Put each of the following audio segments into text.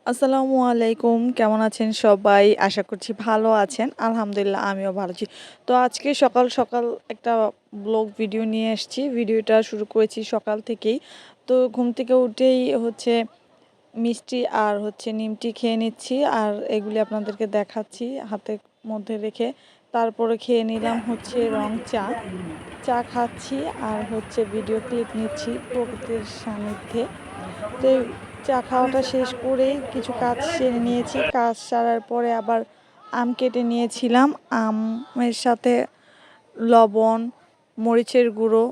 আসসালামু আলাইকুম। কেমন আছেন সবাই? আশা করছি ভালো আছেন। আলহামদুলিল্লাহ আমিও ভালো আছি। তো আজকে সকাল, সকাল একটা ব্লগ ভিডিও নিয়ে এসেছি। ভিডিওটা শুরু করেছি সকাল থেকেই। তো ঘুম থেকে উঠেই হচ্ছে মিষ্টি আর হচ্ছে নিমটি খেয়ে নিচ্ছি। আর এগুলি আপনাদেরকে দেখাচ্ছি হাতের মধ্যে রেখে। তারপরে খেয়ে নিলাম হচ্ছে রং চা। চা খাচ্ছি আর হচ্ছে ভিডিও ক্লিপ নিচ্ছি প্রকৃতির সান্নিধ্যে। তো এই চা খাওয়াটা শেষ করেই কিছু কাজ সেরে নিয়েছি। কাজ সারার পরে আবার আম কেটে নিয়েছিলাম। আমের সাথে লবণ, মরিচের গুঁড়ো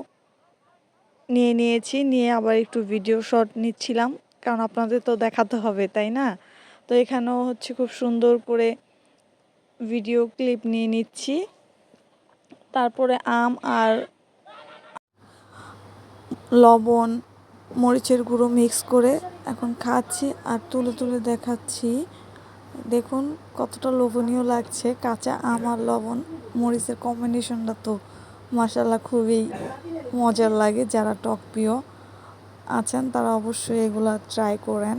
নিয়ে নিয়েছি। নিয়ে আবার একটু ভিডিও শট নিচ্ছিলাম। কারণ আপনাদের তো দেখাতে হবে, তাই না? তো এখানেও হচ্ছে খুব সুন্দর করে ভিডিও ক্লিপ নিয়ে নিচ্ছি। তারপরে আম আর লবণ, মরিচের গুঁড়ো মিক্স করে এখন খাচ্ছি আর তুলে তুলে দেখাচ্ছি। দেখুন কতটা লোভনীয় লাগছে। কাঁচা আম আর লবণ মরিচের কম্বিনেশনটা তো মাশাআল্লাহ খুবই মজার লাগে। যারা টক প্রিয় আছেন তারা অবশ্যই এগুলো ট্রাই করেন।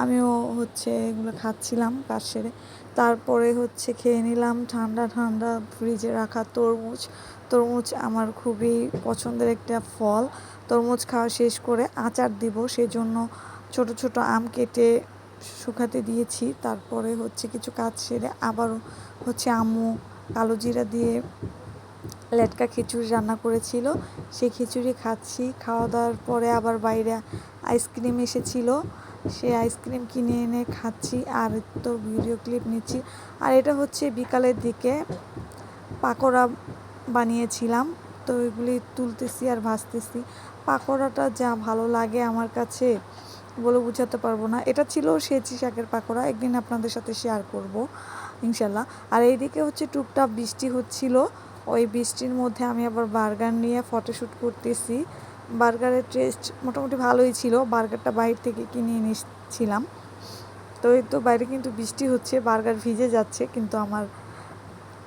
আমিও হচ্ছে এগুলো খাচ্ছিলাম কাজ সেরে। তারপরে হচ্ছে খেয়ে নিলাম ঠান্ডা ঠান্ডা ফ্রিজে রাখা তরমুজ। তরমুজ আমার খুবই পছন্দের একটা ফল। তরমুজ খাওয়া শেষ করে আচার দিব, সেজন্য ছোট ছোট আম কেটে শুকাতে দিয়েছি। তারপরে হচ্ছে কিছু কাজ সেরে আবারও হচ্ছে আম্মু কালো জিরা দিয়ে লেটকা খিচুড়ি রান্না করেছিল, সেই খিচুড়ি খাচ্ছি। খাওয়া দাওয়ার পরে আবার বাইরে আইসক্রিম এসেছিল, সেই আইসক্রিম কিনে এনে খাচ্ছি আর তো ভিডিও ক্লিপ নিচ্ছি। আর এটা হচ্ছে বিকালের দিকে পাকোড়া বানিয়েছিলাম, তো এগুলি তুলতেছি আর ভাজতেছি। পাকোড়াটা যা ভালো লাগে আমার কাছে বলে বোঝাতে পারবো না। এটা ছিল সেচি শাকের পাকোড়া, একদিন আপনাদের সাথে শেয়ার করব ইনশাল্লাহ। আর এইদিকে হচ্ছে টুকটাক বৃষ্টি হচ্ছিল, ওই বৃষ্টির মধ্যে আমি আবার বার্গার নিয়ে ফটোশ্যুট করতেছি। বার্গারের টেস্ট মোটামুটি ভালোই ছিল। বার্গারটা বাইরে থেকে কিনে এনেছিলাম। তো এই তো বাইরে কিন্তু বৃষ্টি হচ্ছে, বার্গার ভিজে যাচ্ছে, কিন্তু আমার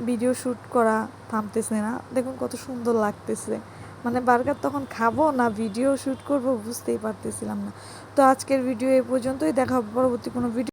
ভিডিও শ্যুট করা থামতেছে না। দেখুন কত সুন্দর লাগতেছে। মানে বার্গার তখন খাবো না ভিডিও শ্যুট করব বুঝতেই পারতেছিলাম না। তো আজকের ভিডিও এই পর্যন্তই। দেখা হবে পরবর্তী কোনো ভিডিও।